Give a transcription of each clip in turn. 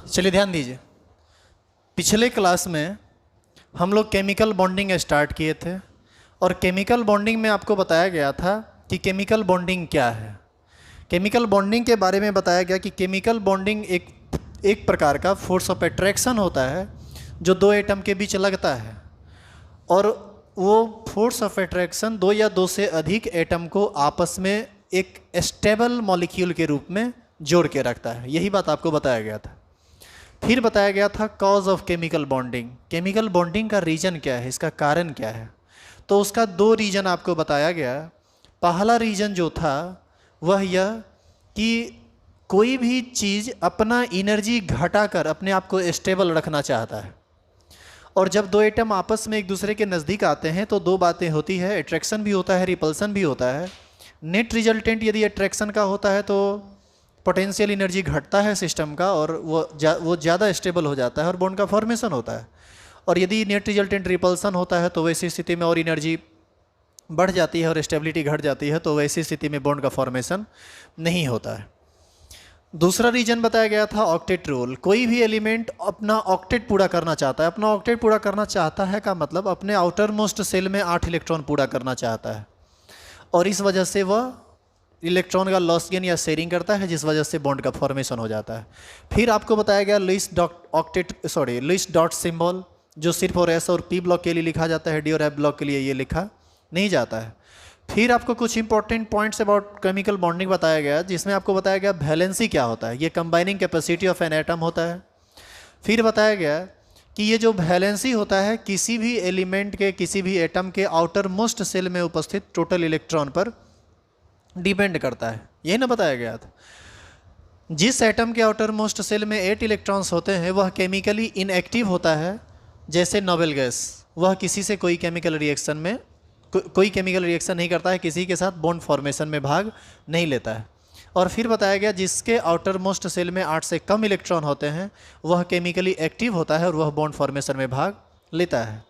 चलिए ध्यान दीजिए। पिछले क्लास में हम लोग केमिकल बॉन्डिंग स्टार्ट किए थे और केमिकल बॉन्डिंग में आपको बताया गया था कि केमिकल बॉन्डिंग क्या है। केमिकल बॉन्डिंग के बारे में बताया गया कि केमिकल बॉन्डिंग एक प्रकार का फोर्स ऑफ अट्रैक्शन होता है जो दो एटम के बीच लगता है और वो फोर्स ऑफ अट्रैक्शन दो या दो से अधिक एटम को आपस में एक स्टेबल मॉलिक्यूल के रूप में जोड़ के रखता है। यही बात आपको बताया गया था। फिर बताया गया था cause of chemical bonding. Chemical bonding का रीजन क्या है, इसका कारण क्या है। तो उसका दो रीजन आपको बताया गया। पहला रीजन जो था वह यह कि कोई भी चीज़ अपना एनर्जी घटाकर अपने आप को स्टेबल रखना चाहता है और जब दो एटम आपस में एक दूसरे के नज़दीक आते हैं तो दो बातें होती है, अट्रैक्शन भी होता है, रिपल्सन भी होता है। नेट रिजल्टेंट यदि अट्रैक्शन का होता है तो पोटेंशियल एनर्जी घटता है सिस्टम का और वो ज़्यादा स्टेबल हो जाता है और बॉन्ड का फॉर्मेशन होता है। और यदि नेट रिजल्टेंट रिपल्सन होता है तो वैसी स्थिति में और एनर्जी बढ़ जाती है और स्टेबिलिटी घट जाती है, तो वैसी स्थिति में बॉन्ड का फॉर्मेशन नहीं होता है। दूसरा रीजन बताया गया था ऑक्टेट रूल। कोई भी एलिमेंट अपना ऑक्टेट पूरा करना चाहता है। अपना ऑक्टेट पूरा करना चाहता है का मतलब अपने आउटर मोस्ट सेल में 8 इलेक्ट्रॉन पूरा करना चाहता है और इस वजह से वह इलेक्ट्रॉन का लॉस गेन या शेयरिंग करता है, जिस वजह से बॉन्ड का फॉर्मेशन हो जाता है। फिर आपको बताया गया लुईस डॉट सिंबल, जो सिर्फ और एस और पी ब्लॉक के लिए लिखा जाता है, डी और एफ ब्लॉक के लिए ये लिखा नहीं जाता है। फिर आपको कुछ important points about chemical bonding बताया गया, जिसमें आपको बताया गया वैलेंसी क्या होता है, ये combining capacity of an atom होता है। फिर बताया गया कि ये जो वैलेंसी होता है किसी भी एलिमेंट के, किसी भी एटम के आउटर मोस्ट सेल में उपस्थित टोटल इलेक्ट्रॉन पर डिपेंड करता है। यही ना बताया गया था। जिस एटम के आउटर मोस्ट सेल में 8 इलेक्ट्रॉन्स होते हैं वह केमिकली इनएक्टिव होता है, जैसे नोबेल गैस। वह किसी से कोई केमिकल रिएक्शन में कोई केमिकल रिएक्शन नहीं करता है, किसी के साथ बॉन्ड फॉर्मेशन में भाग नहीं लेता है। और फिर बताया गया जिसके आउटर मोस्ट सेल में 8 से कम इलेक्ट्रॉन होते हैं वह केमिकली एक्टिव होता है और वह बॉन्ड फॉर्मेशन में भाग लेता है।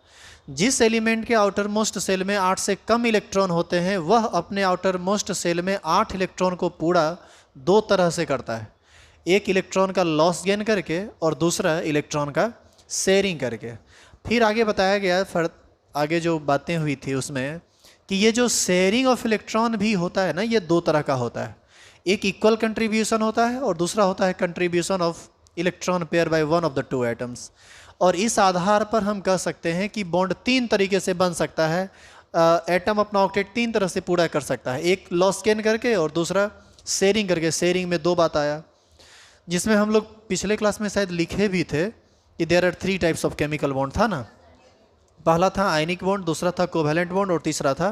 जिस एलिमेंट के आउटर मोस्ट सेल में 8 से कम इलेक्ट्रॉन होते हैं वह अपने आउटर मोस्ट सेल में 8 इलेक्ट्रॉन को पूरा दो तरह से करता है, एक इलेक्ट्रॉन का लॉस गेन करके और दूसरा इलेक्ट्रॉन का शेयरिंग करके। फिर आगे बताया गया, आगे जो बातें हुई थी उसमें कि ये जो शेयरिंग ऑफ इलेक्ट्रॉन भी होता है ना, ये दो तरह का होता है। एक इक्वल कंट्रीब्यूशन होता है और दूसरा होता है contribution of electron pair by one of the two atoms. और इस आधार पर हम कह सकते हैं कि बॉन्ड 3 तरीके से बन सकता है। एटम अपना ऑक्टेट 3 तरह से पूरा कर सकता है, एक लॉस गेन करके और दूसरा शेयरिंग करके। शेयरिंग में 2 बात आया, जिसमें हम लोग पिछले क्लास में शायद लिखे भी थे कि there are 3 types of chemical bond, था ना। पहला था आयनिक बॉन्ड, दूसरा था कोवैलेंट बॉन्ड और तीसरा था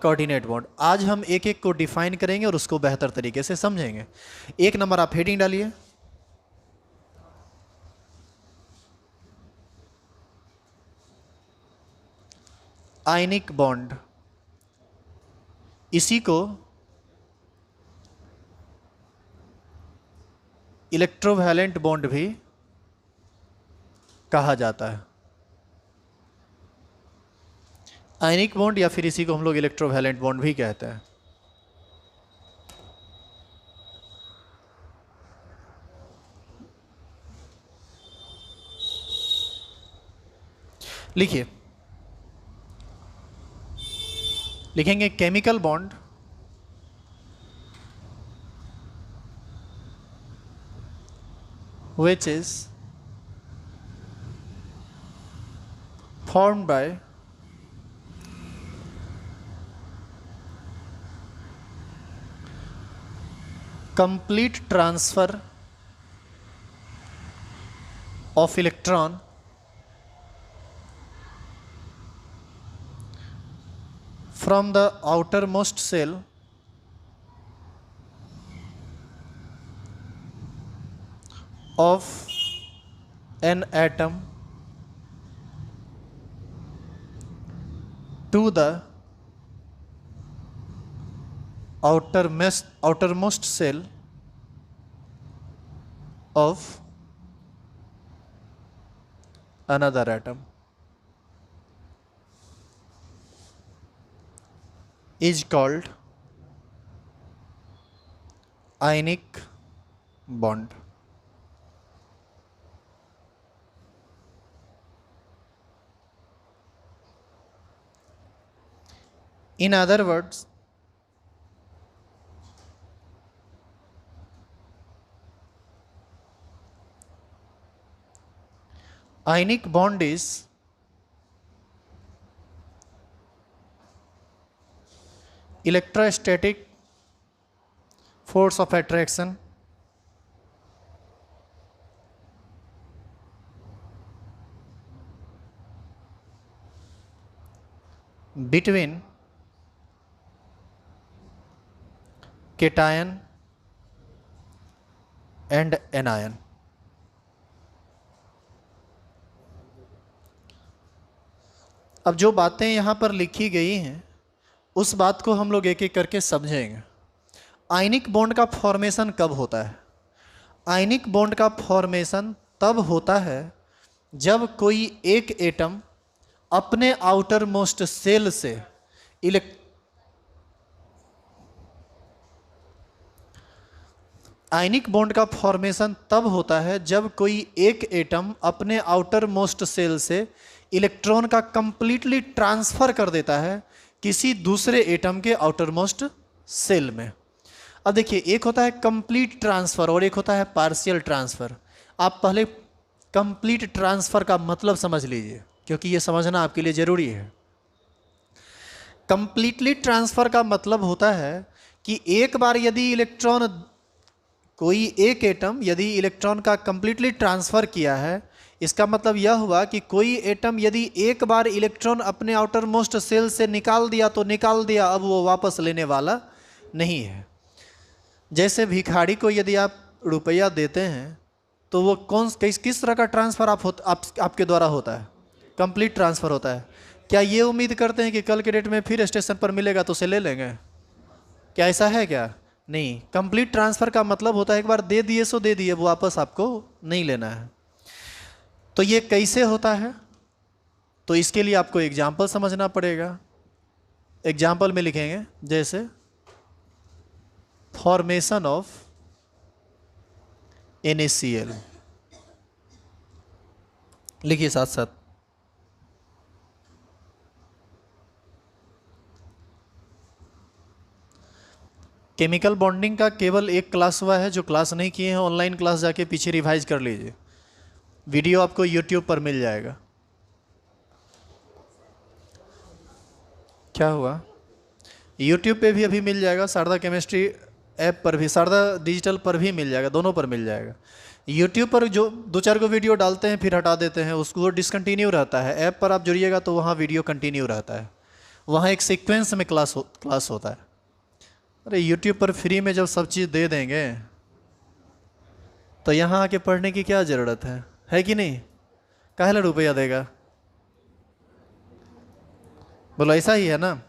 कोऑर्डिनेट बॉन्ड। आज हम एक एक को डिफाइन करेंगे और उसको बेहतर तरीके से समझेंगे। 1 नंबर आप हेडिंग डालिए, आयनिक बॉन्ड। इसी को इलेक्ट्रोवैलेंट बॉन्ड भी कहा जाता है। आयनिक बॉन्ड या फिर इसी को हम लोग इलेक्ट्रोवैलेंट बॉन्ड भी कहते हैं। लिखिए, लिखेंगे chemical bond which is formed by complete transfer of electron from the outermost cell of an atom to the outermost cell of another atom is called ionic bond। In other words, ionic bond is electrostatic force of attraction between cation and anion. अब जो बातें यहाँ पर लिखी गई हैं उस बात को हम लोग एक एक करके समझेंगे। आयनिक बॉन्ड का फॉर्मेशन कब होता है? आयनिक बॉन्ड का फॉर्मेशन तब होता है जब कोई एक एटम अपने आउटर मोस्ट सेल से आयनिक बॉन्ड का फॉर्मेशन तब होता है जब कोई एक एटम अपने आउटर मोस्ट सेल से इलेक्ट्रॉन का कंप्लीटली ट्रांसफर कर देता है किसी दूसरे एटम के आउटर मोस्ट सेल में। अब देखिए, एक होता है कंप्लीट ट्रांसफर और एक होता है पार्शियल ट्रांसफर। आप पहले कंप्लीट ट्रांसफर का मतलब समझ लीजिए, क्योंकि ये समझना आपके लिए जरूरी है। कंप्लीटली ट्रांसफर का मतलब होता है कि एक बार यदि इलेक्ट्रॉन, कोई एक एटम यदि इलेक्ट्रॉन का कंप्लीटली ट्रांसफर किया है, इसका मतलब यह हुआ कि कोई एटम यदि एक बार इलेक्ट्रॉन अपने आउटर मोस्ट सेल से निकाल दिया तो निकाल दिया, अब वो वापस लेने वाला नहीं है। जैसे भिखारी को यदि आप रुपया देते हैं तो वो किस तरह का ट्रांसफ़र आपके द्वारा होता है? कंप्लीट ट्रांसफ़र होता है। क्या ये उम्मीद करते हैं कि कल के डेट में फिर स्टेशन पर मिलेगा तो उसे ले लेंगे? क्या ऐसा है क्या? नहीं। कंप्लीट ट्रांसफ़र का मतलब होता है एक बार दे दिए सो दे दिए, वो वापस आपको नहीं लेना है। तो ये कैसे होता है? तो इसके लिए आपको एग्जाम्पल समझना पड़ेगा। एग्जाम्पल में लिखेंगे जैसे फॉर्मेशन ऑफ NaCl, लिखिए साथ साथ। केमिकल बॉन्डिंग का केवल एक क्लास हुआ है, जो क्लास नहीं किए हैं ऑनलाइन क्लास जाके पीछे रिवाइज कर लीजिए, वीडियो आपको YouTube पर मिल जाएगा। क्या हुआ? YouTube पे भी अभी मिल जाएगा, शारदा केमिस्ट्री ऐप पर भी, शारदा डिजिटल पर भी मिल जाएगा, दोनों पर मिल जाएगा। YouTube पर जो 2-4 को वीडियो डालते हैं फिर हटा देते हैं, उसको डिसकंटिन्यू रहता है। ऐप पर आप जुड़िएगा तो वहाँ वीडियो कंटिन्यू रहता है, वहाँ एक सीक्वेंस में क्लास होता है। अरे YouTube पर फ्री में जब सब चीज़ दे देंगे तो यहाँ आके पढ़ने की क्या ज़रूरत है कि नहीं? काहे ला रुपया देगा? बोलो, ऐसा ही है ना।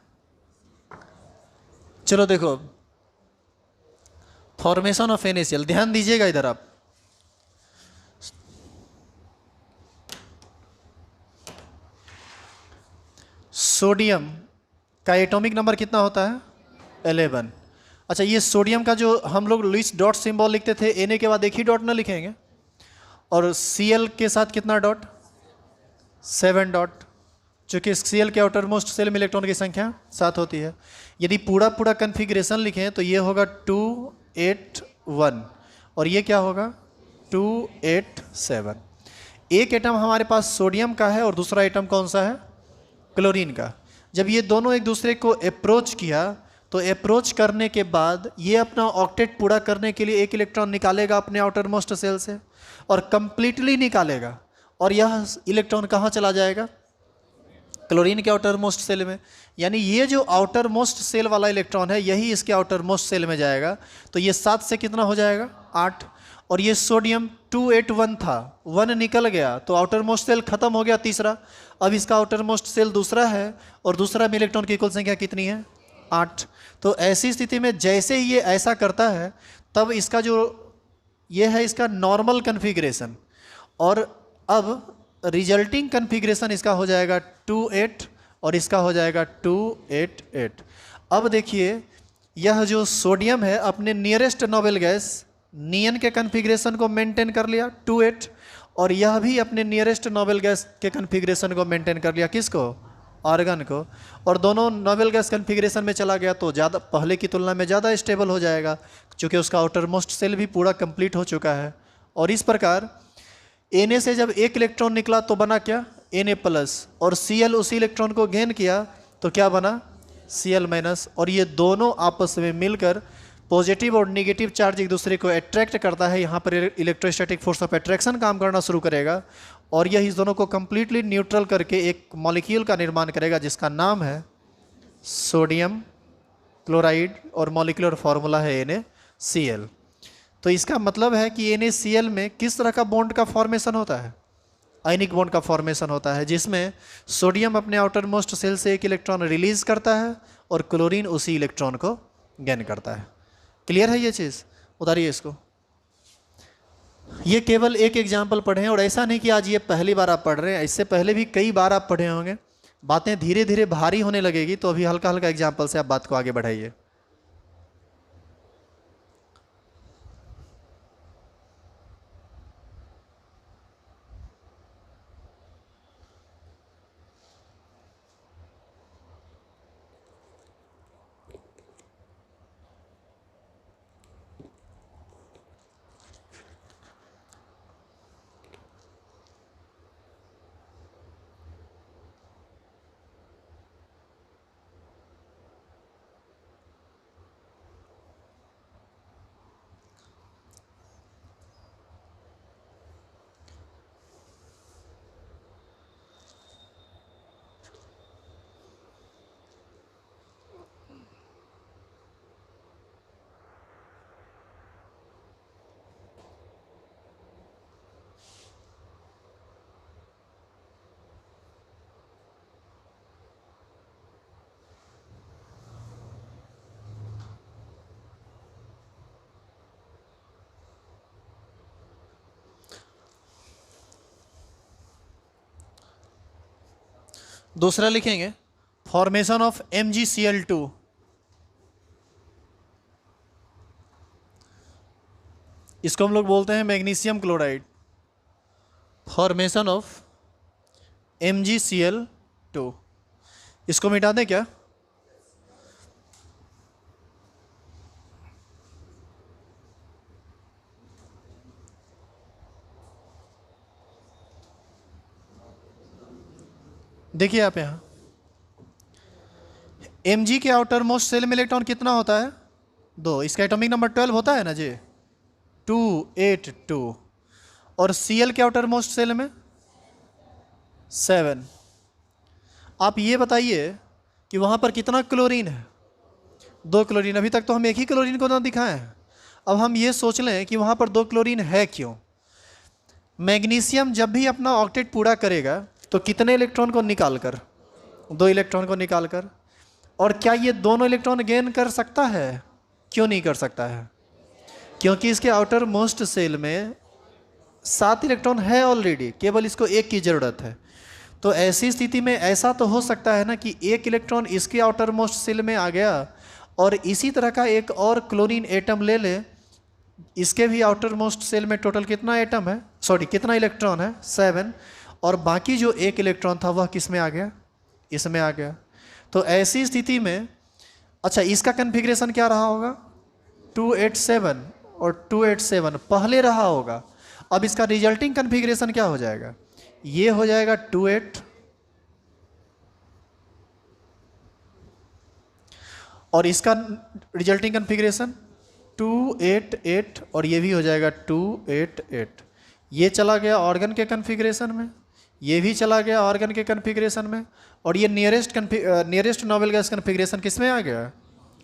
चलो देखो, फॉर्मेशन ऑफ NaCl, ध्यान दीजिएगा इधर आप। सोडियम का एटॉमिक नंबर कितना होता है? 11। अच्छा, ये सोडियम का जो हम लोग लुईस डॉट सिंबल लिखते थे, Na के बाद एक ही डॉट ना लिखेंगे, और Cl के साथ कितना डॉट? 7 डॉट, चूँकि Cl के आउटर मोस्ट सेल में इलेक्ट्रॉन की संख्या 7 होती है। यदि पूरा कन्फिग्रेशन लिखें तो ये होगा 281 और ये क्या होगा? 287। एक एटम हमारे पास सोडियम का है और दूसरा एटम कौन सा है? क्लोरीन का। जब ये दोनों एक दूसरे को अप्रोच किया तो अप्रोच करने के बाद ये अपना ऑक्टेट पूरा करने के लिए एक इलेक्ट्रॉन निकालेगा अपने आउटर मोस्ट सेल से और कंप्लीटली निकालेगा, और यह इलेक्ट्रॉन कहाँ चला जाएगा? क्लोरीन के आउटर मोस्ट सेल में। यानी ये जो आउटर मोस्ट सेल वाला इलेक्ट्रॉन है यही इसके आउटर मोस्ट सेल में जाएगा। तो ये 7 से कितना हो जाएगा? 8। और ये सोडियम 281 था, 1 निकल गया तो आउटर मोस्ट सेल खत्म हो गया, तीसरा। अब इसका आउटर मोस्ट सेल दूसरा है और दूसरा में इलेक्ट्रॉन की कुल संख्या कितनी है? 8। तो ऐसी स्थिति में जैसे ही ये ऐसा करता है तब इसका जो ये है इसका नॉर्मल कन्फिग्रेशन, और अब रिजल्टिंग कन्फिग्रेशन इसका हो जाएगा 28 और इसका हो जाएगा 288। अब देखिए, यह जो सोडियम है अपने नियरेस्ट नोबल गैस नियन के कन्फिग्रेशन को मेंटेन कर लिया 28, और यह भी अपने नियरेस्ट नोबल गैस के कन्फिग्रेशन को मेंटेन कर लिया। किसको? आर्गन को, और दोनों नोबल गैस कन्फिग्रेशन में चला गया तो ज़्यादा पहले की तुलना में ज़्यादा स्टेबल हो जाएगा, क्योंकि उसका आउटर मोस्ट सेल भी पूरा कंप्लीट हो चुका है। और इस प्रकार Na से जब एक इलेक्ट्रॉन निकला तो बना क्या, Na प्लस, और Cl उसी इलेक्ट्रॉन को गेन किया तो क्या बना, Cl माइनस। और ये दोनों आपस में मिलकर पॉजिटिव और नेगेटिव चार्ज एक दूसरे को अट्रैक्ट करता है। यहाँ पर इलेक्ट्रोस्टैटिक फोर्स ऑफ अट्रैक्शन काम करना शुरू करेगा और यह इस दोनों को कंप्लीटली न्यूट्रल करके एक मॉलिक्यूल का निर्माण करेगा जिसका नाम है सोडियम क्लोराइड, और मॉलिक्यूलर फार्मूला है NaCl। तो इसका मतलब है कि NaCl में किस तरह का बॉन्ड का फॉर्मेशन होता है, आयनिक बॉन्ड का फॉर्मेशन होता है, जिसमें सोडियम अपने आउटर मोस्ट सेल से एक इलेक्ट्रॉन रिलीज करता है और क्लोरीन उसी इलेक्ट्रॉन को गेन करता है। क्लियर है ये चीज़? उतारिए इसको। ये केवल एक एग्जाम्पल पढ़े हैं, और ऐसा नहीं कि आज ये पहली बार आप पढ़ रहे हैं, इससे पहले भी कई बार आप पढ़े होंगे। बातें धीरे धीरे भारी होने लगेगी तो अभी हल्का हल्का एग्जाम्पल से आप बात को आगे बढ़ाइए। दूसरा लिखेंगे फॉर्मेशन ऑफ MgCl2। इसको हम लोग बोलते हैं magnesium chloride. Formation of MgCl2, इसको मिटा दें क्या? देखिए आप यहाँ Mg के आउटर मोस्ट सेल में इलेक्ट्रॉन कितना होता है, 2। इसका एटॉमिक नंबर 12 होता है ना जी, 282। और Cl के आउटर मोस्ट सेल में 7। आप ये बताइए कि वहाँ पर कितना क्लोरीन है, 2 क्लोरीन। अभी तक तो हम एक ही क्लोरीन को ना दिखाए हैं। अब हम ये सोच लें कि वहाँ पर 2 क्लोरीन है क्यों। मैग्नीशियम जब भी अपना ऑक्टेट पूरा करेगा तो कितने इलेक्ट्रॉन को निकालकर, 2 इलेक्ट्रॉन को निकालकर। और क्या ये दोनों इलेक्ट्रॉन गेन कर सकता है? क्यों नहीं कर सकता है? क्योंकि इसके आउटर मोस्ट सेल में 7 इलेक्ट्रॉन है ऑलरेडी, केवल इसको 1 की ज़रूरत है। तो ऐसी स्थिति में ऐसा तो हो सकता है ना कि 1 इलेक्ट्रॉन इसके आउटर मोस्ट सेल में आ गया और इसी तरह का एक और क्लोरीन एटम ले ले, इसके भी आउटर मोस्ट सेल में टोटल कितना एटम है, सॉरी कितना इलेक्ट्रॉन है, 7। और बाकी जो 1 इलेक्ट्रॉन था वह किस में आ गया, इसमें आ गया। तो ऐसी स्थिति में अच्छा इसका कन्फिग्रेशन क्या रहा होगा, 287 और 287 पहले रहा होगा। अब इसका रिजल्टिंग कन्फिग्रेशन क्या हो जाएगा, ये हो जाएगा 28 और इसका रिजल्टिंग कन्फिग्रेशन 288 और ये भी हो जाएगा 288। ये चला गया ऑर्गन के कन्फिग्रेशन में, ये भी चला गया ऑर्गन के कन्फिग्रेशन में, और ये नियरेस्ट नोबल गैस कन्फिग्रेशन किस में आ गया,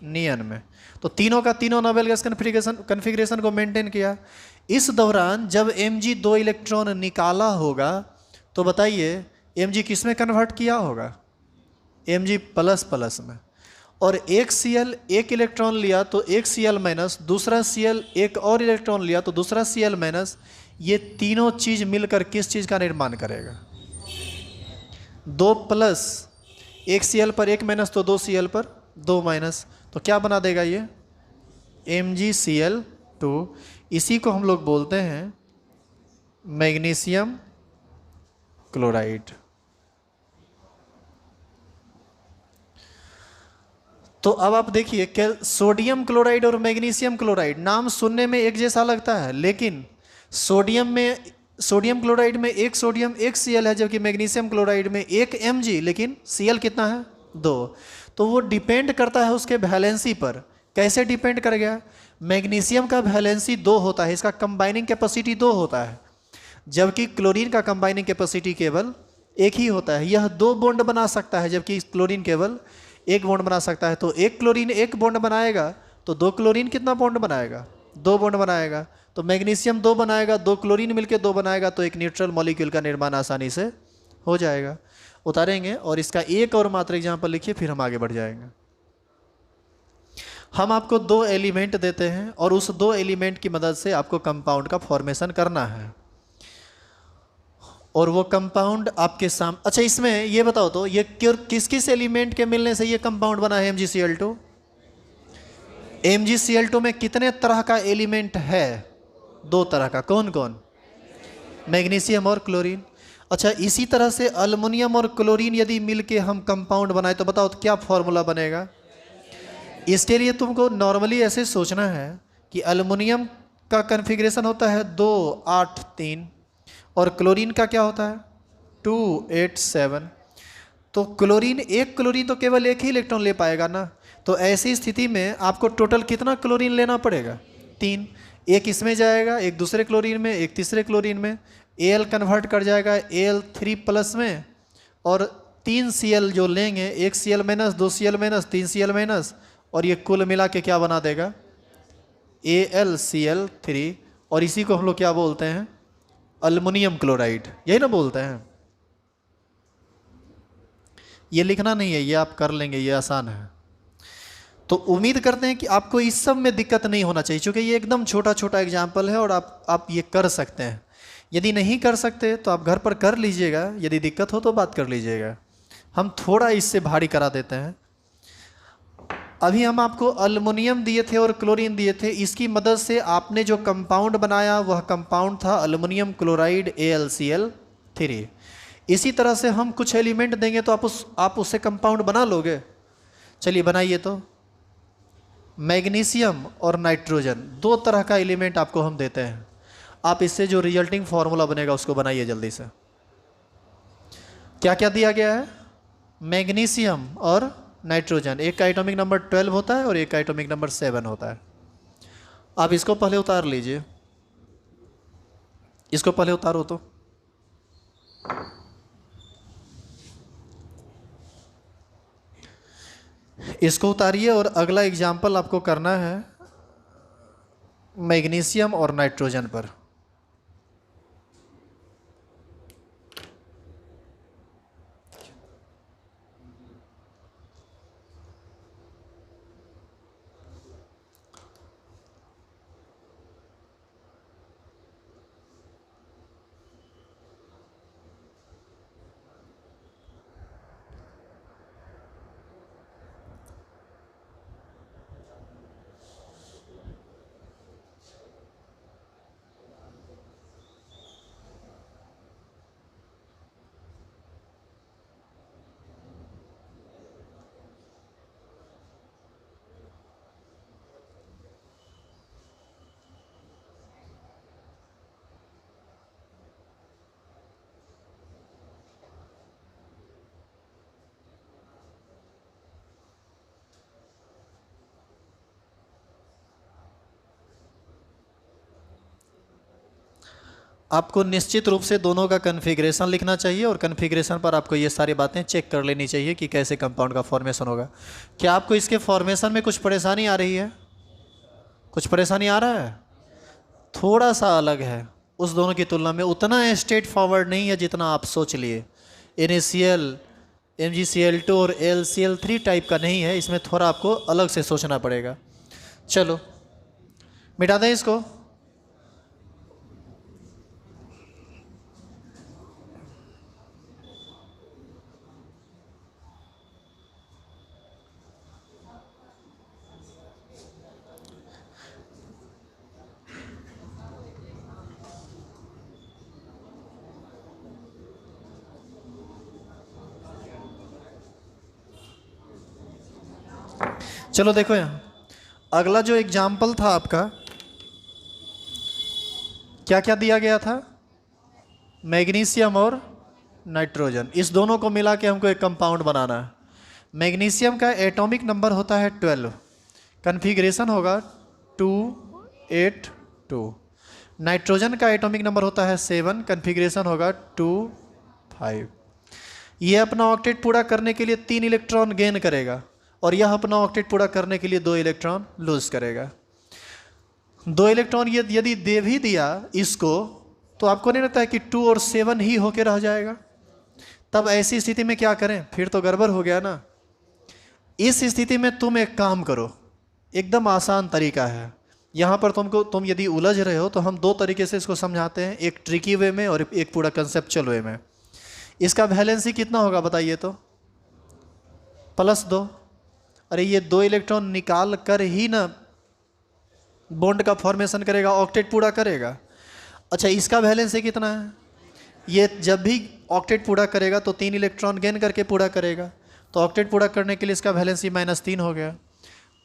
नियन में। तो तीनों का तीनों नोबल गैस कन्फिग्रेशन को मेंटेन किया। इस दौरान जब Mg 2 इलेक्ट्रॉन निकाला होगा तो बताइए Mg किस में कन्वर्ट किया होगा, Mg प्लस प्लस में। और एक Cl 1 इलेक्ट्रॉन लिया तो एक Cl माइनस, दूसरा Cl एक और इलेक्ट्रॉन लिया तो दूसरा Cl माइनस। ये तीनों चीज मिलकर किस चीज का निर्माण करेगा, 2 प्लस, एक Cl पर 1 माइनस तो 2 Cl पर 2 माइनस, तो क्या बना देगा ये MgCl2। इसी को हम लोग बोलते हैं मैग्नीशियम क्लोराइड। तो अब आप देखिए सोडियम क्लोराइड और मैग्नीशियम क्लोराइड नाम सुनने में एक जैसा लगता है, लेकिन सोडियम क्लोराइड में एक सोडियम एक Cl है, जबकि मैग्नीशियम क्लोराइड में एक Mg, लेकिन Cl कितना है? 2। तो वो डिपेंड करता है उसके वैलेंसी पर। कैसे डिपेंड कर गया? मैग्नीशियम का वैलेंसी 2 होता है, इसका कंबाइनिंग कैपेसिटी 2 होता है, जबकि क्लोरीन का कंबाइनिंग कैपेसिटी केवल एक ही होता है। यह 2 बॉन्ड बना सकता है, जबकि क्लोरीन केवल एक बॉन्ड बना सकता है। तो एक क्लोरीन एक बॉन्ड बनाएगा, तो 2 क्लोरीन कितना बॉन्ड बनाएगा? 2 बॉन्ड बनाएगा। तो मैग्नीशियम 2 बनाएगा, 2 क्लोरीन मिलकर 2 बनाएगा, तो एक न्यूट्रल मॉलिक्यूल का निर्माण आसानी से हो जाएगा। उतारेंगे और इसका एक और मात्र एग्जाम्पल लिखिए, फिर हम आगे बढ़ जाएंगे। हम आपको 2 एलिमेंट देते हैं और उस 2 एलिमेंट की मदद से आपको कंपाउंड का फॉर्मेशन करना है, और वो कंपाउंड आपके सामने। अच्छा, इसमें ये बताओ तो ये किस किस एलिमेंट के मिलने से ये कंपाउंड बना है MgCl2? MgCl2 में कितने तरह का एलिमेंट है? 2 तरह का। कौन कौन? मैग्नीशियम और क्लोरीन। अच्छा, इसी तरह से अल्युमिनियम और क्लोरीन यदि मिलके हम कंपाउंड बनाए तो बताओ तो क्या फॉर्मूला बनेगा? इसके लिए तुमको नॉर्मली ऐसे सोचना है कि अल्युमिनियम का कन्फिग्रेशन होता है 2 8 3, और क्लोरीन का क्या होता है? 2 8 7। तो एक क्लोरीन तो केवल एक ही इलेक्ट्रॉन ले पाएगा ना। तो ऐसी स्थिति में आपको टोटल कितना क्लोरीन लेना पड़ेगा? 3। एक इसमें जाएगा, एक दूसरे क्लोरीन में, एक तीसरे क्लोरीन में, Al कन्वर्ट कर जाएगा Al3 प्लस में, और 3 Cl जो लेंगे, एक Cl minus, 2 Cl minus, 3 Cl minus, और ये कुल मिला के क्या बना देगा? AlCl3। और इसी को हम लोग क्या बोलते हैं? अल्युमिनियम क्लोराइड, यही ना बोलते हैं। ये लिखना नहीं है, ये आप कर लेंगे, ये आसान है। तो उम्मीद करते हैं कि आपको इस सब में दिक्कत नहीं होना चाहिए, क्योंकि ये एकदम छोटा छोटा एग्जाम्पल है और आप ये कर सकते हैं। यदि नहीं कर सकते तो आप घर पर कर लीजिएगा, यदि दिक्कत हो तो बात कर लीजिएगा। हम थोड़ा इससे भारी करा देते हैं। अभी हम आपको अल्युमिनियम दिए थे और क्लोरीन दिए थे, इसकी मदद से आपने जो कंपाउंड बनाया वह कंपाउंड था अल्युमिनियम क्लोराइड AlCl3। इसी तरह से हम कुछ एलिमेंट देंगे तो आप उससे कंपाउंड बना लोगे। चलिए बनाइए तो। मैग्नीशियम और नाइट्रोजन 2 तरह का एलिमेंट आपको हम देते हैं। आप इससे जो रिजल्टिंग फॉर्मूला बनेगा उसको बनाइए जल्दी से। क्या क्या दिया गया है? मैग्नीशियम और नाइट्रोजन, एक का एटॉमिक नंबर 12 होता है और एक का एटॉमिक नंबर 7 होता है। आप इसको पहले उतार लीजिए, इसको पहले उतारो तो। इसको उतारिए और अगला एग्जाम्पल आपको करना है मैग्नीशियम और नाइट्रोजन पर। आपको निश्चित रूप से दोनों का कन्फिग्रेशन लिखना चाहिए, और कन्फिग्रेशन पर आपको ये सारी बातें चेक कर लेनी चाहिए कि कैसे कंपाउंड का फॉर्मेशन होगा। क्या आपको इसके फॉर्मेशन में कुछ परेशानी आ रही है? कुछ परेशानी आ रहा है? थोड़ा सा अलग है उस दोनों की तुलना में, उतना स्ट्रेट फॉरवर्ड नहीं है जितना आप सोच लिए। NaCl, MgCl2 और AlCl3 टाइप का नहीं है, इसमें थोड़ा आपको अलग से सोचना पड़ेगा। चलो मिटा दें इसको। चलो देखो यहाँ, अगला जो एग्जाम्पल था आपका, क्या क्या दिया गया था? मैग्नीशियम और नाइट्रोजन, इस दोनों को मिला के हमको एक कंपाउंड बनाना है। मैग्नीशियम का एटॉमिक नंबर होता है 12, कन्फिग्रेशन होगा 282। नाइट्रोजन का एटॉमिक नंबर होता है 7, कन्फिग्रेशन होगा 25। ये अपना ऑक्टेट पूरा करने के लिए 3 इलेक्ट्रॉन गेन करेगा और यह अपना ऑक्टेट पूरा करने के लिए 2 इलेक्ट्रॉन लूज करेगा। 2 इलेक्ट्रॉन ये यदि दे भी दिया इसको, तो आपको नहीं लगता है कि 2 और 7 ही होके रह जाएगा? तब ऐसी स्थिति में क्या करें? फिर तो गड़बड़ हो गया ना। इस स्थिति में तुम एक काम करो, एकदम आसान तरीका है। यहाँ पर तुम यदि उलझ रहे हो तो हम 2 तरीके से इसको समझाते हैं, एक ट्रिकी वे में और एक पूरा कंसेप्चुअल वे में। इसका वैलेंसी कितना होगा बताइए तो? +2। अरे ये 2 इलेक्ट्रॉन निकाल कर ही ना बॉन्ड का फॉर्मेशन करेगा, ऑक्टेट पूरा करेगा। अच्छा, इसका वैलेंसी कितना है? ये जब भी ऑक्टेट पूरा करेगा तो 3 इलेक्ट्रॉन गेन करके पूरा करेगा, तो ऑक्टेट पूरा करने के लिए इसका वैलेंसी -3 हो गया।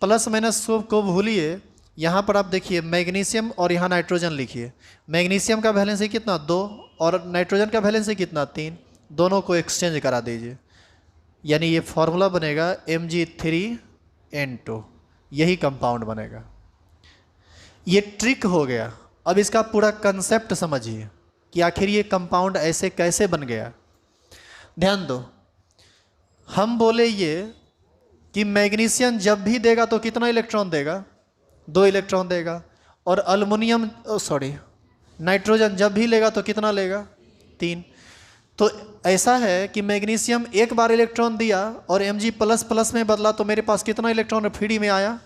प्लस माइनस को भूलिए, यहाँ पर आप देखिए मैग्नीशियम और यहाँ नाइट्रोजन लिखिए। मैग्नीशियम का वैलेंसी कितना? 2 और नाइट्रोजन का वैलेंसी कितना? 3। दोनों को एक्सचेंज करा दीजिए, यानी ये फॉर्मूला बनेगा Mg3N2, यही कंपाउंड बनेगा। ये ट्रिक हो गया। अब इसका पूरा कंसेप्ट समझिए कि आखिर ये कंपाउंड ऐसे कैसे बन गया। ध्यान दो, हम बोले ये कि मैग्नीशियम जब भी देगा तो कितना इलेक्ट्रॉन देगा? 2 इलेक्ट्रॉन देगा। और अल्युमिनियम नाइट्रोजन जब भी लेगा तो कितना लेगा? 3। तो ऐसा है कि मैग्नीशियम एक बार इलेक्ट्रॉन दिया और Mg++ में बदला, तो मेरे पास कितना इलेक्ट्रॉन फ्री में आया?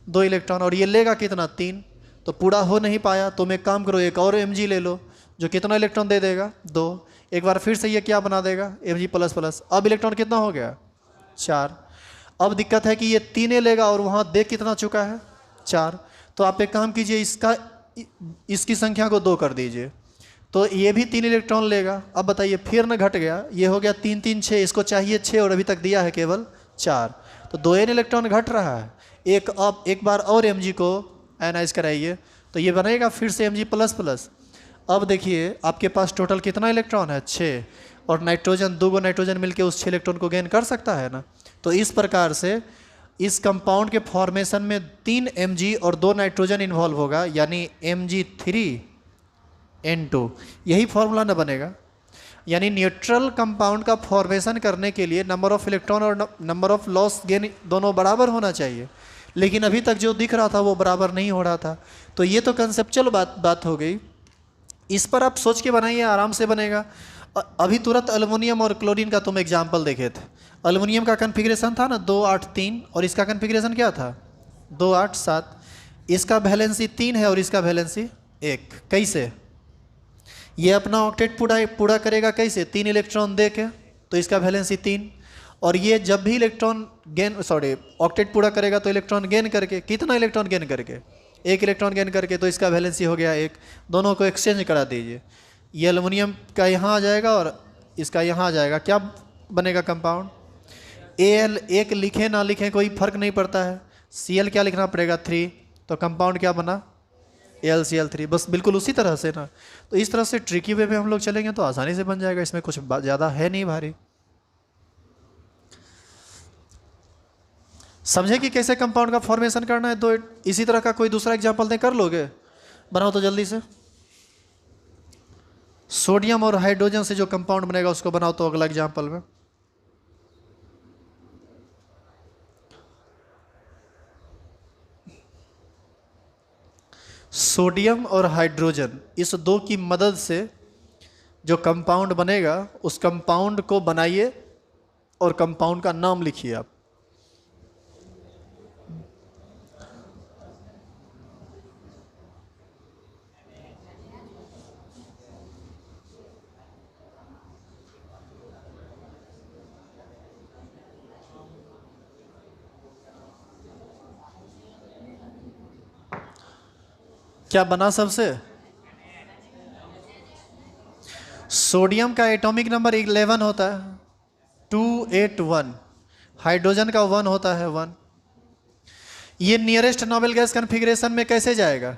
2 इलेक्ट्रॉन। और ये लेगा कितना? 3। तो पूरा हो नहीं पाया, तो मैं काम करो, एक और Mg ले लो जो कितना इलेक्ट्रॉन दे देगा? 2। एक बार फिर से ये क्या बना देगा? Mg++। अब इलेक्ट्रॉन कितना हो गया? 4। अब दिक्कत है कि ये 3 लेगा और वहाँ दे कितना चुका है? 4। तो आप एक काम कीजिए, इसकी संख्या को 2 कर दीजिए, तो ये भी 3 इलेक्ट्रॉन लेगा। अब बताइए, फिर न घट गया, ये हो गया 3 3 6, इसको चाहिए 6 और अभी तक दिया है केवल 4, तो 2 इलेक्ट्रॉन घट रहा है। एक बार और Mg को आयनाइज कराइए तो ये बनेगा फिर से Mg++। अब देखिए आपके पास टोटल कितना इलेक्ट्रॉन है? 6। और नाइट्रोजन, 2 नाइट्रोजन मिलकर उस 6 इलेक्ट्रॉन को गेन कर सकता है ना। तो इस प्रकार से इस कंपाउंड के फॉर्मेशन में 3 Mg और 2 नाइट्रोजन इन्वॉल्व होगा, यानी Mg3N2, यही फॉर्मूला न बनेगा। यानी न्यूट्रल कंपाउंड का फॉर्मेशन करने के लिए नंबर ऑफ इलेक्ट्रॉन और नंबर ऑफ लॉस गेन दोनों बराबर होना चाहिए, लेकिन अभी तक जो दिख रहा था वो बराबर नहीं हो रहा था। तो ये तो कंसेप्चुअल बात हो गई। इस पर आप सोच के बनाइए, आराम से बनेगा। अभी तुरंत एल्युमिनियम और क्लोरीन का तुम एग्जाम्पल देखे थे। एल्युमिनियम का कन्फिग्रेशन था ना 283, और इसका कन्फिग्रेशन क्या था? 287। इसका वैलेंसी 3 है और इसका वैलेंसी 1। कैसे? ये अपना ऑक्टेट पूरा करेगा कैसे? 3 इलेक्ट्रॉन दे के, तो इसका वैलेंसी 3। और ये जब भी ऑक्टेट पूरा करेगा तो इलेक्ट्रॉन गेन करके, कितना इलेक्ट्रॉन गेन करके? 1 इलेक्ट्रॉन गेन करके, तो इसका वैलेंसी हो गया 1। दोनों को एक्सचेंज करा दीजिए, ये एल्युमिनियम का यहाँ आ जाएगा और इसका यहाँ आ जाएगा। क्या बनेगा कंपाउंड? Al, एक लिखें ना लिखें कोई फर्क नहीं पड़ता है। Cl क्या लिखना पड़ेगा? 3। तो कंपाउंड क्या बना? AlCl3। बस बिल्कुल उसी तरह से ना। तो इस तरह से ट्रिकी वे में हम लोग चलेंगे तो आसानी से बन जाएगा, इसमें कुछ ज़्यादा है नहीं भारी। समझे कि कैसे कंपाउंड का फॉर्मेशन करना है? 2 इसी तरह का कोई दूसरा एग्जाम्पल दें, कर लोगे? बनाओ तो जल्दी से। सोडियम और हाइड्रोजन से जो कंपाउंड बनेगा उसको बनाओ तो अगला एग्जाम्पल में। सोडियम और हाइड्रोजन, इस 2 की मदद से जो कंपाउंड बनेगा उस कंपाउंड को बनाइए और कंपाउंड का नाम लिखिए आप। क्या बना सबसे? सोडियम का एटॉमिक नंबर 11 होता है, 281। हाइड्रोजन का 1 होता है, 1। ये नियरेस्ट नोबेल गैस कन्फिग्रेशन में कैसे जाएगा?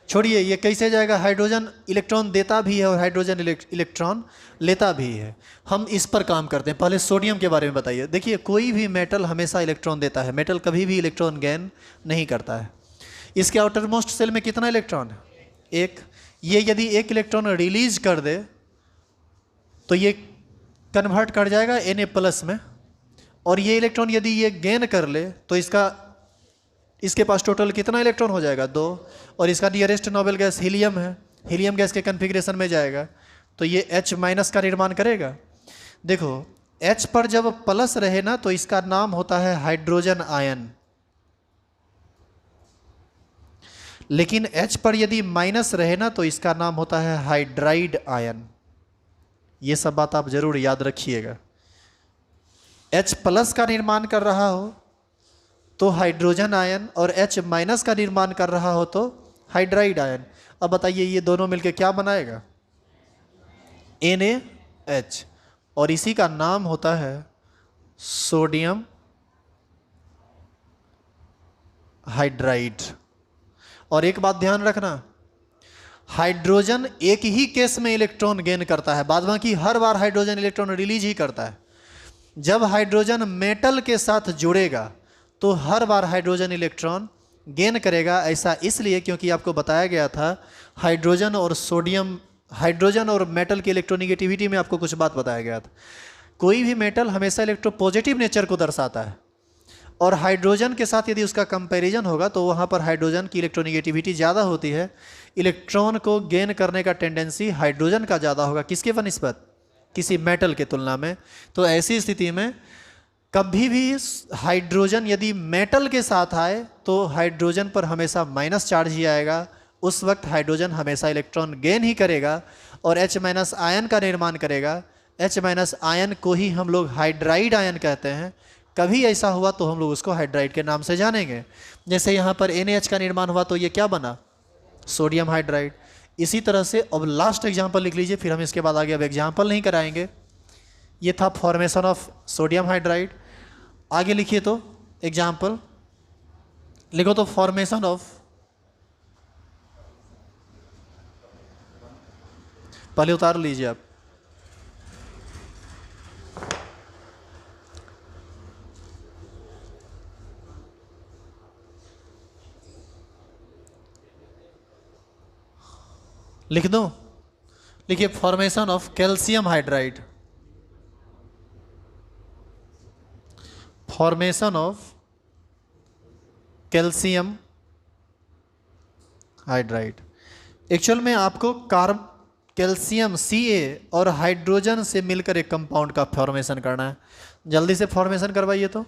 छोड़िए ये कैसे जाएगा, हाइड्रोजन इलेक्ट्रॉन देता भी है और हाइड्रोजन इलेक्ट्रॉन लेता भी है। हम इस पर काम करते हैं। पहले सोडियम के बारे में बताइए। देखिए कोई भी मेटल हमेशा इलेक्ट्रॉन देता है, मेटल कभी भी इलेक्ट्रॉन गेन नहीं करता है। इसके आउटर मोस्ट सेल में कितना इलेक्ट्रॉन है? एक। ये यदि एक इलेक्ट्रॉन रिलीज कर दे तो ये कन्वर्ट कर जाएगा Na+ में, और ये इलेक्ट्रॉन यदि ये गेन कर ले तो इसके पास टोटल कितना इलेक्ट्रॉन हो जाएगा? 2। और इसका नियरेस्ट नोबेल गैस हीलियम है, हीलियम गैस के कन्फिग्रेशन में जाएगा तो ये H- का निर्माण करेगा। देखो H पर जब प्लस रहे ना तो इसका नाम होता है हाइड्रोजन आयन, लेकिन H पर यदि माइनस रहे ना तो इसका नाम होता है हाइड्राइड आयन। ये सब बात आप जरूर याद रखिएगा। H+ का निर्माण कर रहा हो तो हाइड्रोजन आयन, और H- का निर्माण कर रहा हो तो हाइड्राइड आयन। अब बताइए ये दोनों मिलकर क्या बनाएगा? NaH, और इसी का नाम होता है सोडियम हाइड्राइड। और एक बात ध्यान रखना, हाइड्रोजन एक ही केस में इलेक्ट्रॉन गेन करता है, बाद बाकी हर बार हाइड्रोजन इलेक्ट्रॉन रिलीज ही करता है। जब हाइड्रोजन मेटल के साथ जुड़ेगा तो हर बार हाइड्रोजन इलेक्ट्रॉन गेन करेगा। ऐसा इसलिए क्योंकि आपको बताया गया था हाइड्रोजन और सोडियम, हाइड्रोजन और मेटल की इलेक्ट्रोनिगेटिविटी में आपको कुछ बात बताया गया था। कोई भी मेटल हमेशा इलेक्ट्रोपॉजिटिव नेचर को दर्शाता है, और हाइड्रोजन के साथ यदि उसका कंपैरिजन होगा तो वहाँ पर हाइड्रोजन की इलेक्ट्रोनिगेटिविटी ज़्यादा होती है, इलेक्ट्रॉन को गेन करने का टेंडेंसी हाइड्रोजन का ज़्यादा होगा। किसके बनिस्बत? किसी मेटल के तुलना में। तो ऐसी स्थिति में कभी भी हाइड्रोजन यदि मेटल के साथ आए तो हाइड्रोजन पर हमेशा माइनस चार्ज ही आएगा। उस वक्त हाइड्रोजन हमेशा इलेक्ट्रॉन गेन ही करेगा और H- आयन का निर्माण करेगा। H- आयन को ही हम लोग हाइड्राइड आयन कहते हैं। कभी ऐसा हुआ तो हम लोग उसको हाइड्राइड के नाम से जानेंगे। जैसे यहाँ पर NaH का निर्माण हुआ तो ये क्या बना? Sodium hydride. इसी तरह से अब लास्ट एग्जाम्पल लिख लीजिए, फिर हम इसके बाद आगे अब एग्जाम्पल नहीं कराएंगे। ये था फॉर्मेशन ऑफ सोडियम हाइड्राइड। आगे लिखिए तो एग्जाम्पल लिखो तो फॉर्मेशन ऑफ, पहले उतार लीजिए आप। लिख दो, लिखिए formation of calcium hydride, formation of calcium hydride. Actual में आपको कैल्शियम Ca और हाइड्रोजन से मिलकर एक कंपाउंड का फॉर्मेशन करना है। जल्दी से फॉर्मेशन करवाइए तो।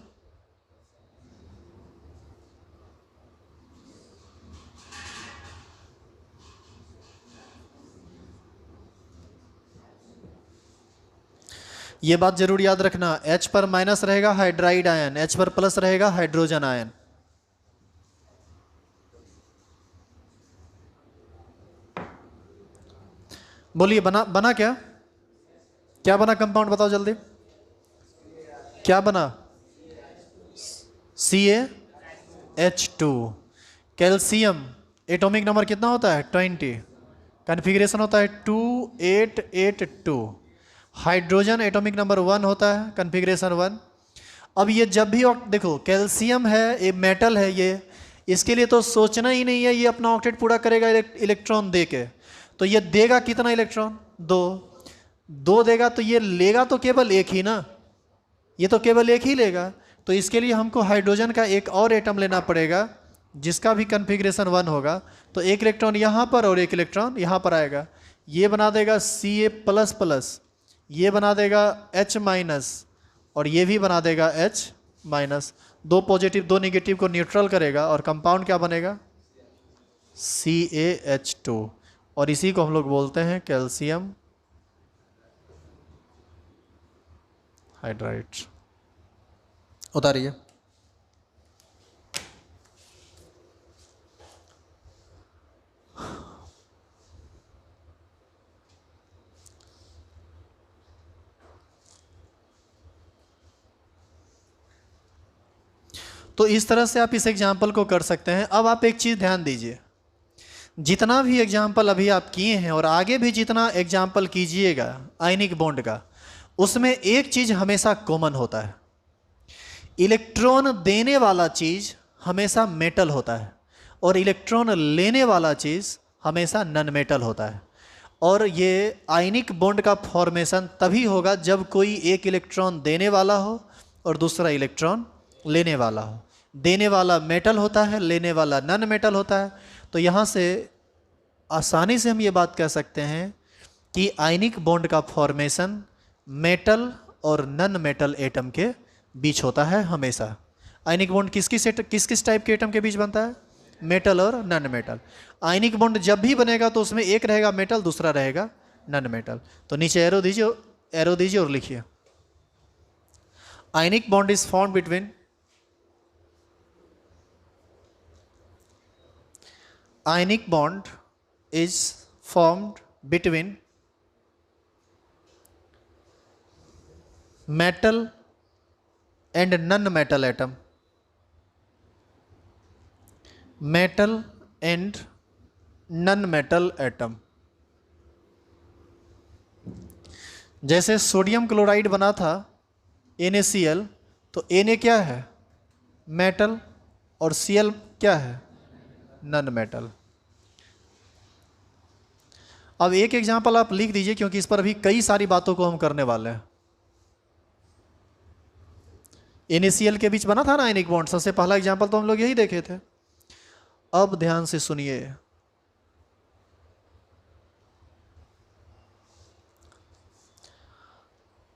ये बात जरूर याद रखना, H पर माइनस रहेगा हाइड्राइड आयन, H पर प्लस रहेगा हाइड्रोजन आयन। बोलिए बना बना क्या? क्या बना कंपाउंड बताओ जल्दी। क्या बना? CaH2। कैल्शियम एटॉमिक नंबर कितना होता है? 20। कन्फिग्रेशन होता है 2882। हाइड्रोजन एटॉमिक नंबर 1 होता है, कन्फिग्रेशन 1। अब ये जब भी देखो कैल्शियम है, ये मेटल है, ये इसके लिए तो सोचना ही नहीं है, ये अपना ऑक्टेट पूरा करेगा इलेक्ट्रॉन दे के। तो ये देगा कितना इलेक्ट्रॉन? 2। 2 देगा तो ये लेगा तो केवल एक ही ना, ये तो केवल एक ही लेगा। तो इसके लिए हमको हाइड्रोजन का एक और एटम लेना पड़ेगा जिसका भी कन्फिग्रेशन 1 होगा। तो एक इलेक्ट्रॉन यहाँ पर और एक इलेक्ट्रॉन यहाँ पर आएगा, ये बना देगा Ca++, ये बना देगा H-, और ये भी बना देगा H-। 2 पॉजिटिव 2 नेगेटिव को न्यूट्रल करेगा और कंपाउंड क्या बनेगा? CaH2। और इसी को हम लोग बोलते हैं कैल्शियम हाइड्राइड। उतारिए। तो इस तरह से आप इस एग्जाम्पल को कर सकते हैं। अब आप एक चीज़ ध्यान दीजिए, जितना भी एग्जाम्पल अभी आप किए हैं और आगे भी जितना एग्जाम्पल कीजिएगा आयनिक बॉन्ड का, उसमें एक चीज़ हमेशा कॉमन होता है, इलेक्ट्रॉन देने वाला चीज़ हमेशा मेटल होता है और इलेक्ट्रॉन लेने वाला चीज़ हमेशा नॉन मेटल होता है। और ये आयनिक बॉन्ड का फॉर्मेशन तभी होगा जब कोई एक इलेक्ट्रॉन देने वाला हो और दूसरा इलेक्ट्रॉन लेने वाला हो। देने वाला मेटल होता है, लेने वाला नॉन मेटल होता है। तो यहाँ से आसानी से हम ये बात कह सकते हैं कि आयनिक बॉन्ड का फॉर्मेशन मेटल और नॉन मेटल एटम के बीच होता है हमेशा। आयनिक बॉन्ड किस किस टाइप के एटम के बीच बनता है? मेटल और नॉन मेटल। आयनिक बॉन्ड जब भी बनेगा तो उसमें एक रहेगा मेटल, दूसरा रहेगा नॉन मेटल। तो नीचे एरो दीजिए और लिखिए, ionic bond is formed between ionic bond is formed between metal and non-metal atom. Metal and non-metal atom. जैसे सोडियम क्लोराइड बना था NaCl, तो Na क्या है? मेटल, और Cl क्या है? Non metal. अब एक एग्जांपल आप लिख दीजिए, क्योंकि इस पर अभी कई सारी बातों को हम करने वाले हैं। NaCl के बीच बना था ना आयनिक बॉन्ड, सबसे पहला एग्जांपल तो हम लोग यही देखे थे। अब ध्यान से सुनिए,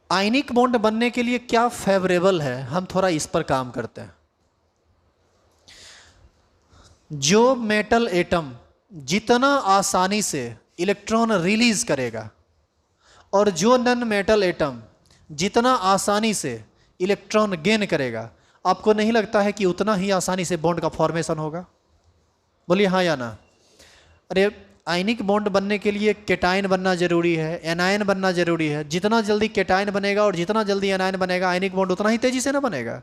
आयनिक बॉन्ड बनने के लिए क्या फेवरेबल है, हम थोड़ा इस पर काम करते हैं। जो मेटल एटम जितना आसानी से इलेक्ट्रॉन रिलीज करेगा और जो नॉन मेटल एटम जितना आसानी से इलेक्ट्रॉन गेन करेगा, आपको नहीं लगता है कि उतना ही आसानी से बॉन्ड का फॉर्मेशन होगा? बोलिए हाँ या ना। अरे आयनिक बॉन्ड बनने के लिए केटायन बनना जरूरी है, एनायन बनना जरूरी है। जितना जल्दी केटायन बनेगा और जितना जल्दी एनायन बनेगा, आयनिक बॉन्ड उतना ही तेजी से ना बनेगा।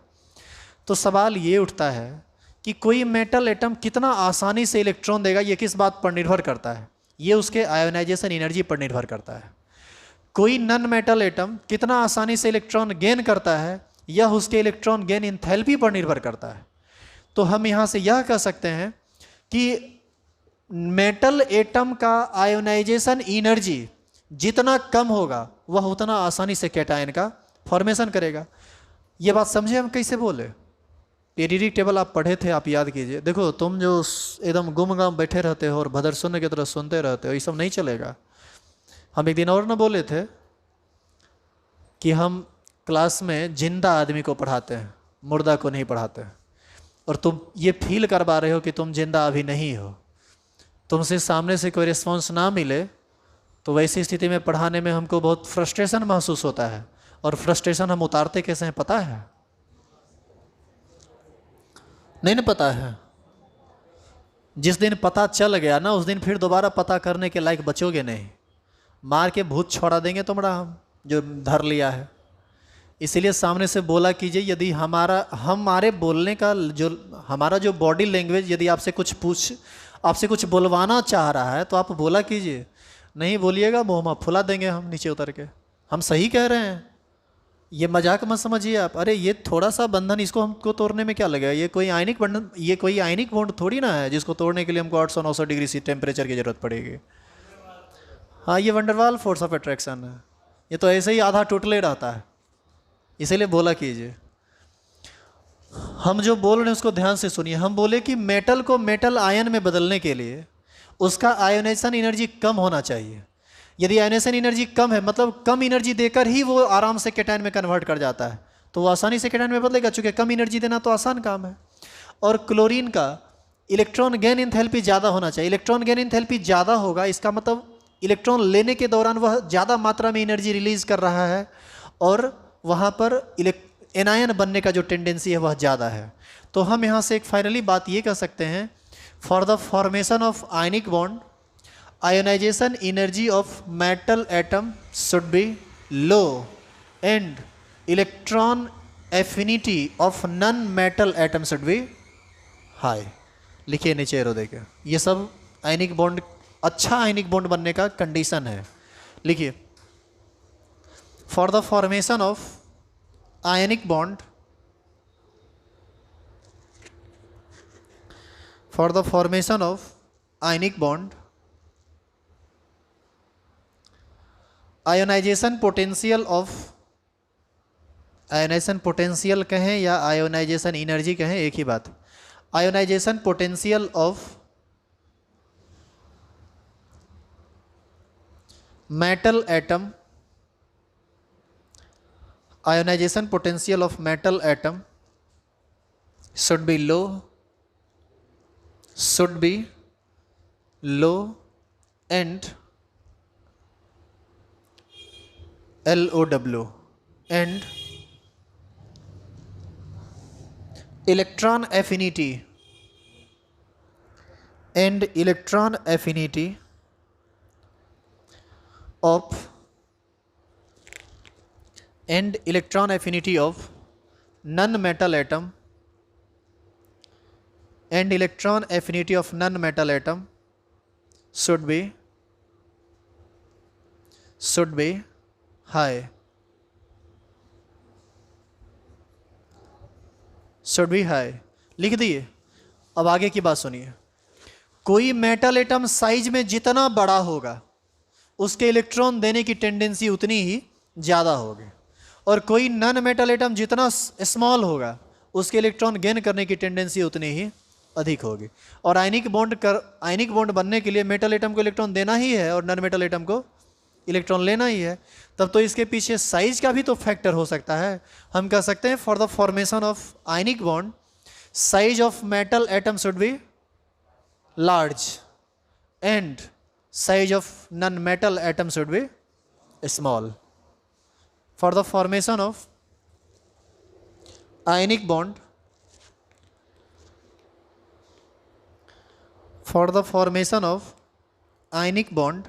तो सवाल ये उठता है कि कोई मेटल एटम कितना आसानी से इलेक्ट्रॉन देगा, ये किस बात पर निर्भर करता है? ये उसके आयोनाइजेशन एनर्जी पर निर्भर करता है। कोई नॉन मेटल एटम कितना आसानी से इलेक्ट्रॉन गेन करता है, यह उसके इलेक्ट्रॉन गेन इंथैल्पी पर निर्भर करता है। तो हम यहाँ से यह कह सकते हैं कि मेटल एटम का आयोनाइजेशन एनर्जी जितना कम होगा, वह उतना आसानी से कैटायन का फॉर्मेशन करेगा। ये बात समझे हम कैसे बोले? पीरियडिक टेबल आप पढ़े थे, आप याद कीजिए। देखो, तुम जो एकदम गुमगाम बैठे रहते हो और भदर शून्य की तरह सुनते रहते हो, ये सब नहीं चलेगा। हम एक दिन और ना बोले थे कि हम क्लास में जिंदा आदमी को पढ़ाते हैं, मुर्दा को नहीं पढ़ाते हैं। और तुम ये फील करवा रहे हो कि तुम जिंदा अभी नहीं हो। तुमसे सामने से कोई रिस्पॉन्स ना मिले तो वैसी स्थिति में पढ़ाने में हमको बहुत फ्रस्ट्रेशन महसूस होता है। और फ्रस्ट्रेशन हम उतारते कैसे हैं पता है? नहीं ना पता है? जिस दिन पता चल गया ना, उस दिन फिर दोबारा पता करने के लायक बचोगे नहीं। मार के भूत छोड़ा देंगे तुम्हारा हम जो धर लिया है। इसीलिए सामने से बोला कीजिए। यदि हमारे बोलने का हमारा जो बॉडी लैंग्वेज यदि आपसे कुछ बुलवाना चाह रहा है तो आप बोला कीजिए। नहीं बोलिएगा, मुँह फुला देंगे हम नीचे उतर के। हम सही कह रहे हैं, ये मजाक मत समझिए आप। अरे ये थोड़ा सा बंधन, इसको हमको तोड़ने में क्या लगेगा? ये कोई आयनिक बॉन्ड थोड़ी ना है जिसको तोड़ने के लिए हमको 800-900 डिग्री सी टेम्परेचर की जरूरत पड़ेगी। हाँ, ये वंडरवाल फोर्स ऑफ अट्रैक्शन है। ये तो ऐसे ही आधा टूटले रहता है। इसीलिए बोला कीजिए। हम जो बोल रहे हैं उसको ध्यान से सुनिए। हम बोले कि मेटल को मेटल आयन में बदलने के लिए उसका आयोनाइजेशन एनर्जी कम होना चाहिए। यदि आयोनाइजेशन एनर्जी कम है, मतलब कम एनर्जी देकर ही वो आराम से कैटायन में कन्वर्ट कर जाता है, तो वो आसानी से कैटायन में बदलेगा। चूंकि कम एनर्जी देना तो आसान काम है। और क्लोरीन का इलेक्ट्रॉन गेन इंथैल्पी ज़्यादा होना चाहिए। इलेक्ट्रॉन गेन इंथैल्पी ज़्यादा होगा, इसका मतलब इलेक्ट्रॉन लेने के दौरान वह ज़्यादा मात्रा में एनर्जी रिलीज कर रहा है और वहाँ पर एनायन बनने का जो टेंडेंसी है वह ज़्यादा है। तो हम यहाँ से एक फाइनली बात ये कह सकते हैं, for the formation of ionic bond ionization energy of metal atom should be low and electron affinity of non metal atom should be high. लिखिए नीचे एरो देके, ये सब आयनिक बॉन्ड, अच्छा आयनिक बॉन्ड बनने का कंडीशन है। लिखिए, for the formation of ionic bond, for the formation of ionic bond, ionization potential of, ionization potential कहें या आयोनाइजेशन एनर्जी कहें एक ही बात, ionization potential of metal atom, ionization potential of metal atom should be low, should be low and LOW and electron affinity and electron affinity of and electron affinity of non-metal atom and electron affinity of non-metal atom should be high, should be high। लिख दिए। अब आगे की बात सुनिए, कोई metal atom size में जितना बड़ा होगा उसके इलेक्ट्रॉन देने की टेंडेंसी उतनी ही ज़्यादा होगी, और कोई नॉन मेटल एटम जितना स्मॉल होगा उसके इलेक्ट्रॉन गेन करने की टेंडेंसी उतनी ही अधिक होगी। और आयनिक बॉन्ड बनने के लिए मेटल एटम को इलेक्ट्रॉन देना ही है और नॉन मेटल एटम को इलेक्ट्रॉन लेना ही है, तब तो इसके पीछे साइज का भी तो फैक्टर हो सकता है। हम कह सकते हैं for the formation of ionic bond size of metal atom should be large and size of non metal atom should be small. For the formation of ionic bond, for the formation of ionic bond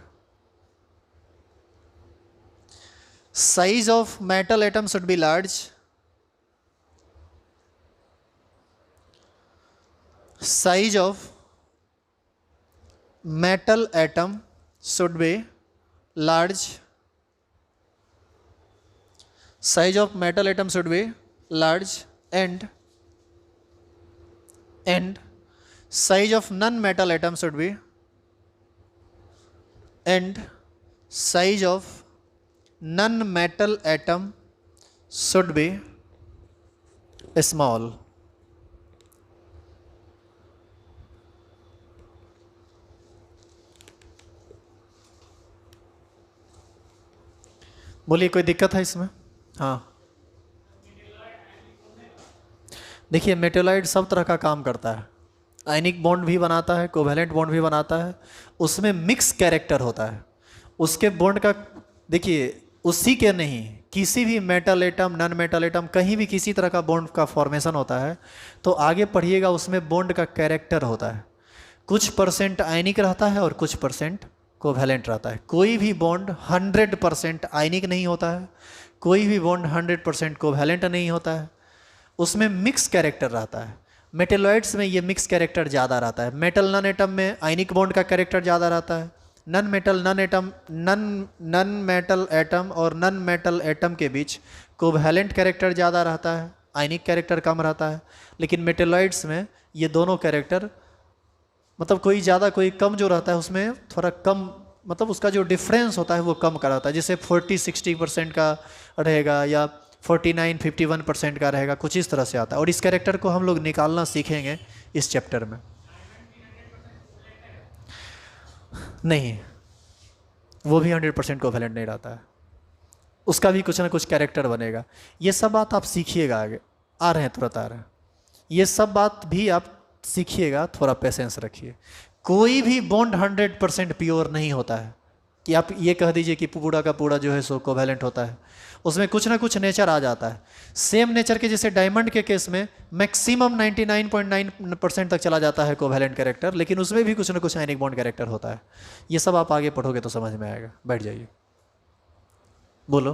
size of metal atom should be large, size of metal atom should be large, size of metal atom should be large and size of non-metal atom should be, and size of non-metal atom should be small। बोलिए कोई दिक्कत है इसमें? हाँ, देखिए मेटेलाइट सब तरह का काम करता है, आयनिक बॉन्ड भी बनाता है, कोवैलेंट बॉन्ड भी बनाता है, उसमें मिक्स कैरेक्टर होता है उसके बॉन्ड का। देखिए उसी के नहीं, किसी भी metal atom non metal atom कहीं भी किसी तरह का बॉन्ड का फॉर्मेशन होता है तो आगे पढ़िएगा उसमें बॉन्ड का कैरेक्टर होता है, कुछ परसेंट आयनिक रहता है और कुछ परसेंट कोवैलेंट रहता है। कोई भी बॉन्ड 100% आयनिक नहीं होता है, कोई भी बॉन्ड 100% कोवैलेंट नहीं होता है, उसमें मिक्स कैरेक्टर रहता है। मेटेलॉइड्स में ये मिक्स कैरेक्टर ज़्यादा रहता है। मेटल नॉन एटम में आयनिक बॉन्ड का कैरेक्टर ज़्यादा रहता है, नॉन मेटल एटम और नॉन मेटल एटम के बीच कोवैलेंट कैरेक्टर ज़्यादा रहता है, आयनिक कैरेक्टर कम रहता है। लेकिन मेटेलॉइड्स में ये दोनों कैरेक्टर, मतलब कोई ज़्यादा कोई कम जो रहता है उसमें थोड़ा कम, मतलब उसका जो डिफरेंस होता है वो कम का रहता है, जैसे 40-60% का रहेगा या 49-51% का रहेगा, कुछ इस तरह से आता है। और इस कैरेक्टर को हम लोग निकालना सीखेंगे इस चैप्टर में। नहीं, वो भी 100% कोवैलेंट नहीं रहता है, उसका भी कुछ ना कुछ कैरेक्टर बनेगा। ये सब बात आप सीखिएगा, आगे आ रहे हैं तुरंत आ रहे हैं, ये सब बात भी आप सीखिएगा, थोड़ा पेशेंस रखिए। कोई भी बॉन्ड 100% प्योर नहीं होता है कि आप ये कह दीजिए कि पूरा का पूरा जो है सो कोवैलेंट होता है, उसमें कुछ ना कुछ नेचर आ जाता है। सेम नेचर के, जैसे डायमंड के केस में मैक्सिमम 99.9% तक चला जाता है कोवैलेंट कैरेक्टर, लेकिन उसमें भी कुछ ना कुछ आयनिक बॉन्ड कैरेक्टर होता है। ये सब आप आगे पढ़ोगे तो समझ में आएगा। बैठ जाइए, बोलो।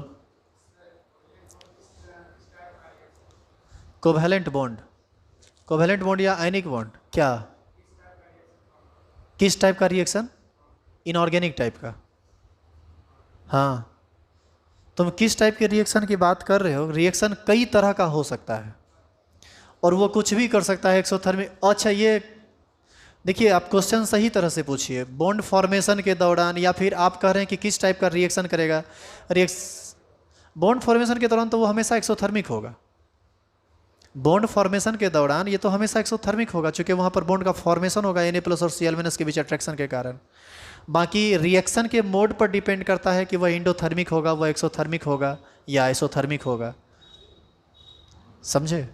कोवैलेंट बॉन्ड, कोवैलेंट बॉन्ड या आयनिक बॉन्ड, क्या किस टाइप का रिएक्शन? इनऑर्गेनिक टाइप का। हाँ, तुम किस टाइप के रिएक्शन की बात कर रहे हो? रिएक्शन कई तरह का हो सकता है और वो कुछ भी कर सकता है एक्सोथर्मिक। अच्छा, ये देखिए, आप क्वेश्चन सही तरह से पूछिए। बॉन्ड फॉर्मेशन के दौरान, या फिर आप कह रहे हैं कि किस टाइप का रिएक्शन करेगा? बॉन्ड फॉर्मेशन के दौरान तो वो हमेशा एक्सोथर्मिक होगा। बॉन्ड फॉर्मेशन के दौरान ये तो हमेशा एक्सोथर्मिक होगा, क्योंकि वहाँ पर बॉन्ड का फॉर्मेशन होगा Na+ और Cl- के बीच अट्रैक्शन के कारण। बाकी रिएक्शन के मोड पर डिपेंड करता है कि वह इंडोथर्मिक होगा, वह एक्सोथर्मिक होगा या आइसोथर्मिक होगा। समझे?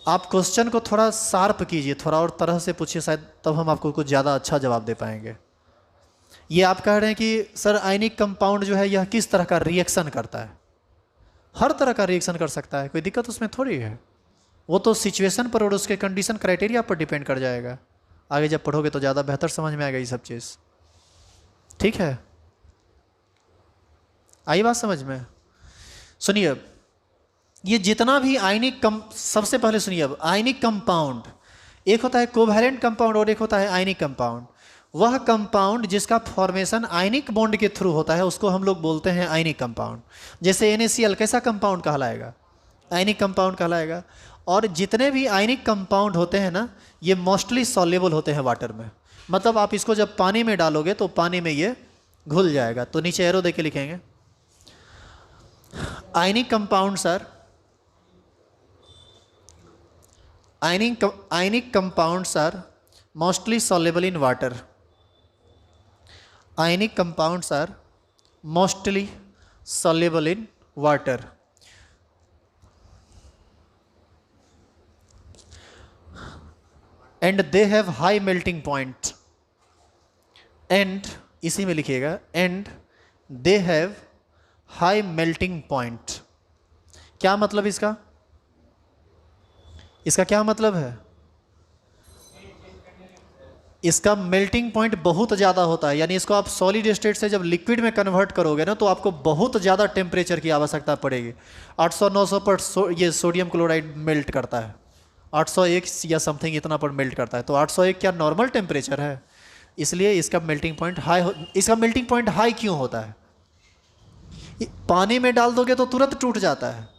आप क्वेश्चन को थोड़ा शार्प कीजिए, थोड़ा और तरह से पूछिए, शायद तब हम आपको कुछ ज़्यादा अच्छा जवाब दे पाएंगे। ये आप कह रहे हैं कि सर आयनिक कंपाउंड जो है यह किस तरह का रिएक्शन करता है? हर तरह का रिएक्शन कर सकता है, कोई दिक्कत उसमें थोड़ी है। वो तो सिचुएशन पर और उसके कंडीशन क्राइटेरिया पर डिपेंड कर जाएगा। आगे जब पढ़ोगे तो ज़्यादा बेहतर समझ में आएगा ये सब चीज़। ठीक है, आई बात समझ में? सुनिए, अब ये जितना भी आयनिक सबसे पहले सुनिए, अब आयनिक कंपाउंड, एक होता है कोवैलेंट कंपाउंड और एक होता है आयनिक कंपाउंड। वह कंपाउंड जिसका फॉर्मेशन आयनिक बॉन्ड के थ्रू होता है उसको हम लोग बोलते हैं आयनिक कंपाउंड। जैसे NaCl कैसा कंपाउंड कहलाएगा? आयनिक कंपाउंड कहलाएगा। और जितने भी आयनिक कंपाउंड होते हैं ना, ये मोस्टली सॉल्युबल होते हैं वाटर में। मतलब आप इसको जब पानी में डालोगे तो पानी में ये घुल जाएगा। तो नीचे एरो देके लिखेंगे, ionic compounds are ionic compounds are mostly soluble in water. Ionic compounds are mostly soluble in water. And they have high melting point. And इसी में लिखिएगा, and they have high melting point. क्या मतलब इसका? इसका क्या मतलब है? इसका मेल्टिंग पॉइंट बहुत ज़्यादा होता है। यानी इसको आप सॉलिड स्टेट से जब लिक्विड में कन्वर्ट करोगे ना, तो आपको बहुत ज़्यादा टेम्परेचर की आवश्यकता पड़ेगी। 800-900 पर ये सोडियम क्लोराइड मेल्ट करता है, 801 या समथिंग इतना पर मेल्ट करता है। तो 801 क्या नॉर्मल टेम्परेचर है? इसलिए इसका मेल्टिंग पॉइंट हाई। इसका मेल्टिंग पॉइंट हाई क्यों होता है? पानी में डाल दोगे तो तुरंत टूट जाता है,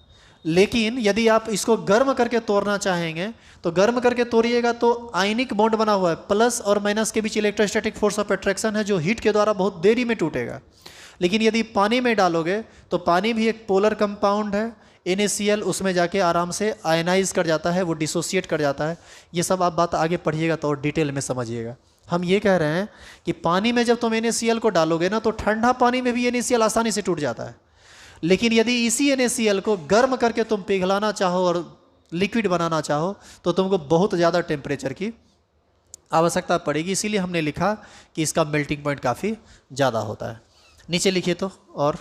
लेकिन यदि आप इसको गर्म करके तोड़ना चाहेंगे तो गर्म करके तोड़िएगा तो आयनिक बॉन्ड बना हुआ है, प्लस और माइनस के बीच इलेक्ट्रोस्टैटिक फोर्स ऑफ अट्रैक्शन है, जो हीट के द्वारा बहुत देरी में टूटेगा। लेकिन यदि पानी में डालोगे तो पानी भी एक पोलर कंपाउंड है, NaCl उसमें जाके आराम से आयनाइज कर जाता है, वो डिसोसिएट कर जाता है। ये सब आप बात आगे पढ़िएगा तो और डिटेल में समझिएगा। हम ये कह रहे हैं कि पानी में जब तुम NaCl को डालोगे ना, तो ठंडा पानी में भी NaCl आसानी से टूट जाता है। लेकिन यदि इसी NaCl को गर्म करके तुम पिघलाना चाहो और लिक्विड बनाना चाहो तो तुमको बहुत ज़्यादा टेम्परेचर की आवश्यकता पड़ेगी। इसीलिए हमने लिखा कि इसका मेल्टिंग पॉइंट काफ़ी ज़्यादा होता है। नीचे लिखिए तो, और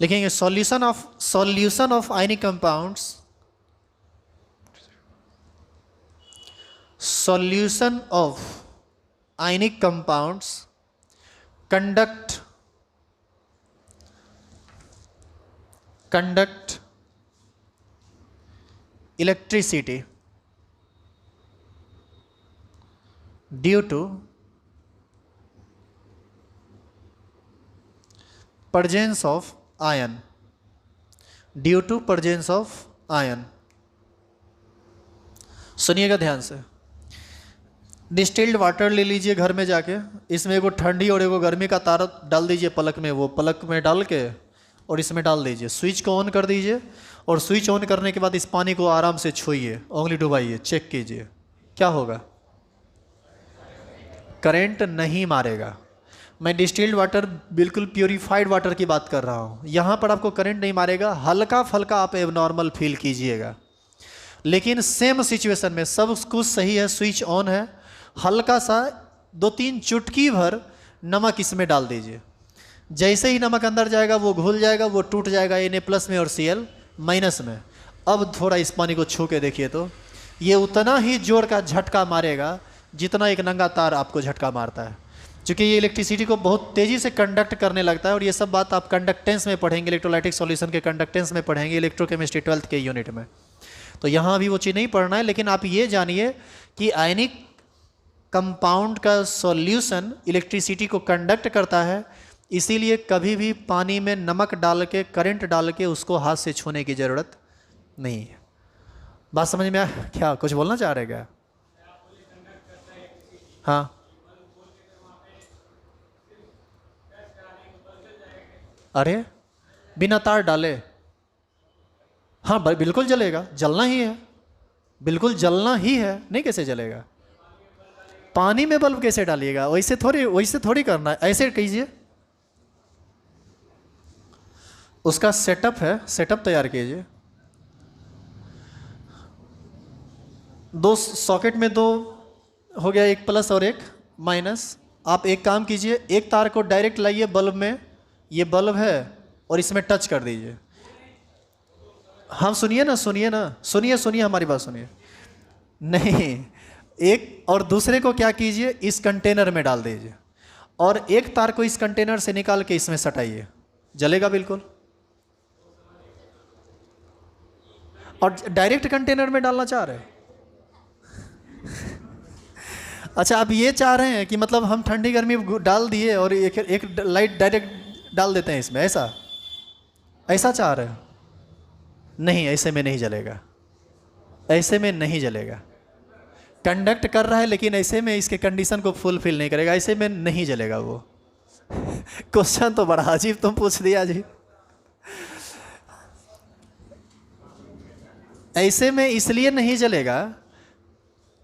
लिखेंगे solution of ionic compounds, solution of ionic compounds conduct electricity due to presence of ion. Due to presence of ion. सुनिएगा ध्यान से। डिस्टिल्ड वाटर ले लीजिए घर में जाके, इसमें एगो ठंडी और एगो गर्मी का तार डाल दीजिए पलक में, वो पलक में डाल के और इसमें डाल दीजिए, स्विच को ऑन कर दीजिए और स्विच ऑन करने के बाद इस पानी को आराम से छूइए, उंगली डुबाइए, चेक कीजिए क्या होगा। करंट नहीं मारेगा। मैं डिस्टिल्ड वाटर, बिल्कुल प्योरीफाइड वाटर की बात कर रहा हूँ। यहाँ पर आपको करंट नहीं मारेगा, हल्का फल्का आप एबनॉर्मल फील कीजिएगा। लेकिन सेम सिचुएशन में सब कुछ सही है, स्विच ऑन है, हल्का सा 2-3 चुटकी भर नमक इसमें डाल दीजिए। जैसे ही नमक अंदर जाएगा वो घुल जाएगा, वो टूट जाएगा Na+ में और Cl- में। अब थोड़ा इस पानी को छू के देखिए तो ये उतना ही जोर का झटका मारेगा जितना एक नंगा तार आपको झटका मारता है। क्योंकि ये इलेक्ट्रिसिटी को बहुत तेज़ी से कंडक्ट करने लगता है, और ये सब बात आप कंडक्टेंस में पढ़ेंगे, इलेक्ट्रोलाइटिक सॉल्यूशन के कंडक्टेंस में पढ़ेंगे इलेक्ट्रोकेमिस्ट्री 12th के यूनिट में। तो यहाँ अभी वो चीज़ नहीं पढ़ना है, लेकिन आप ये जानिए कि आयनिक कंपाउंड का सॉल्यूशन इलेक्ट्रिसिटी को कंडक्ट करता है, इसीलिए कभी भी पानी में नमक डाल के, करंट डाल के उसको हाथ से छूने की ज़रूरत नहीं है। बात समझ में आया? क्या कुछ बोलना चाह रहे क्या? हाँ, अरे बिना तार डाले, हाँ बिल्कुल जलेगा, जलना ही है, बिल्कुल जलना ही है, नहीं कैसे जलेगा? पानी में बल्ब कैसे डालिएगा? वैसे थोड़ी करना है, ऐसे कीजिए। उसका सेटअप है, सेटअप तैयार कीजिए। दो सॉकेट में दो हो गया, एक प्लस और एक माइनस। आप एक काम कीजिए, एक तार को डायरेक्ट लाइए बल्ब में, ये बल्ब है, और इसमें टच कर दीजिए। हाँ सुनिए ना, सुनिए हमारी बात सुनिए। नहीं, एक और दूसरे को क्या कीजिए, इस कंटेनर में डाल दीजिए, और एक तार को इस कंटेनर से निकाल के इसमें सटाइए, जलेगा बिल्कुल। और डायरेक्ट कंटेनर में डालना चाह रहे हैं? अच्छा, आप ये चाह रहे हैं कि मतलब हम ठंडी गर्मी डाल दिए और एक लाइट डायरेक्ट डाल देते हैं इसमें, ऐसा चाह रहे हो? नहीं, ऐसे में नहीं जलेगा, ऐसे में नहीं जलेगा। कंडक्ट कर रहा है, लेकिन ऐसे में इसके कंडीशन को फुलफिल नहीं करेगा, ऐसे में नहीं जलेगा वो। क्वेश्चन तो बड़ा अजीब तुम पूछ दिया जी। ऐसे में इसलिए नहीं जलेगा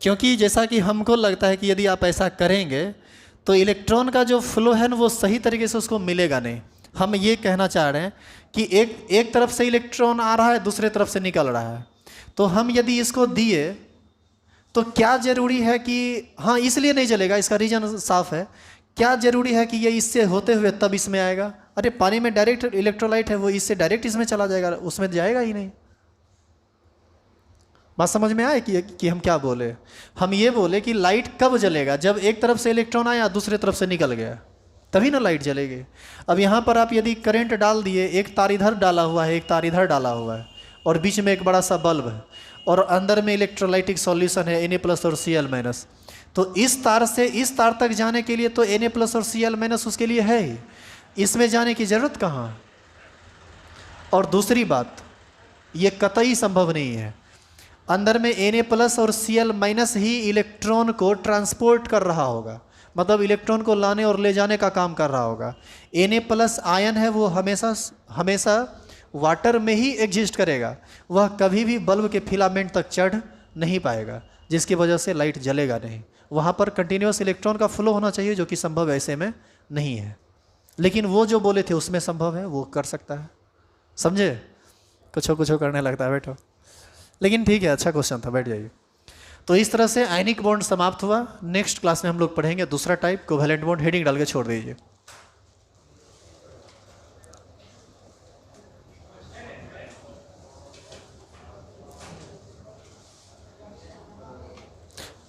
क्योंकि जैसा कि हमको लगता है कि यदि आप ऐसा करेंगे तो इलेक्ट्रॉन का जो फ्लो है ना, वो सही तरीके से उसको मिलेगा नहीं। हम ये कहना चाह रहे हैं कि एक तरफ से इलेक्ट्रॉन आ रहा है, दूसरे तरफ से निकल रहा है, तो हम यदि इसको दिए तो क्या ज़रूरी है कि, हाँ इसलिए नहीं जलेगा, इसका रीज़न साफ है। क्या ज़रूरी है कि ये इससे होते हुए तब इसमें आएगा? अरे पानी में डायरेक्ट इलेक्ट्रोलाइट है, वो इससे डायरेक्ट इसमें चला जाएगा, उसमें जाएगा ही नहीं। बात समझ में आए कि हम क्या बोले? हम ये बोले कि लाइट कब जलेगा? जब एक तरफ से इलेक्ट्रॉन आया, दूसरे तरफ से निकल गया, तभी ना लाइट जलेगी। अब यहाँ पर आप यदि करंट डाल दिए, एक तार इधर डाला हुआ है, एक तार इधर डाला हुआ है, और बीच में एक बड़ा सा बल्ब है, और अंदर में इलेक्ट्रोलाइटिक सॉल्यूशन है Na+ और Cl-, तो इस तार से इस तार तक जाने के लिए तो Na+ और Cl- उसके लिए है ही, इसमें जाने की ज़रूरत कहाँ? और दूसरी बात, ये कतई संभव नहीं है। अंदर में Na+ और Cl- ही इलेक्ट्रॉन को ट्रांसपोर्ट कर रहा होगा, मतलब इलेक्ट्रॉन को लाने और ले जाने का काम कर रहा होगा। Na+ आयन है, वो हमेशा वाटर में ही एग्जिस्ट करेगा, वह कभी भी बल्ब के फिलामेंट तक चढ़ नहीं पाएगा, जिसकी वजह से लाइट जलेगा नहीं। वहाँ पर कंटिन्यूस इलेक्ट्रॉन का फ्लो होना चाहिए, जो कि संभव ऐसे में नहीं है। लेकिन वो जो बोले थे उसमें संभव है, वो कर सकता है। समझे? कुछ करने लगता है, बैठो। लेकिन ठीक है, अच्छा क्वेश्चन था, बैठ जाइए। तो इस तरह से आयनिक बॉन्ड समाप्त हुआ। नेक्स्ट क्लास में हम लोग पढ़ेंगे दूसरा टाइप, कोवैलेंट बॉन्ड। हेडिंग डाल के छोड़ दीजिए।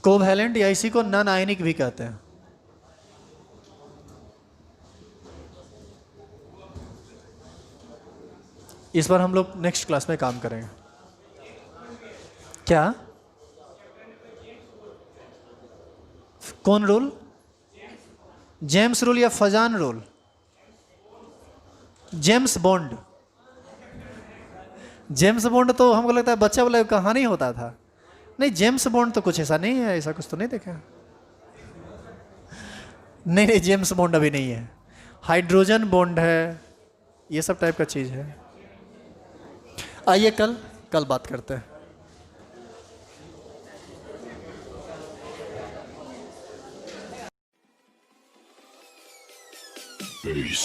कोवैलेंट या इसी को नॉन आयनिक भी कहते हैं। इस पर हम लोग नेक्स्ट क्लास में काम करेंगे। क्या? कौन रूल? जेम्स रूल या फजान rule? James Bond. James Bond तो हमको लगता है बच्चा वाला कहानी होता था। नहीं, जेम्स बॉन्ड तो कुछ ऐसा नहीं है, ऐसा कुछ तो नहीं देखा। नहीं, जेम्स बॉन्ड अभी नहीं है, हाइड्रोजन बॉन्ड है, ये सब टाइप का चीज़ है। आइए कल बात करते हैं। Peace.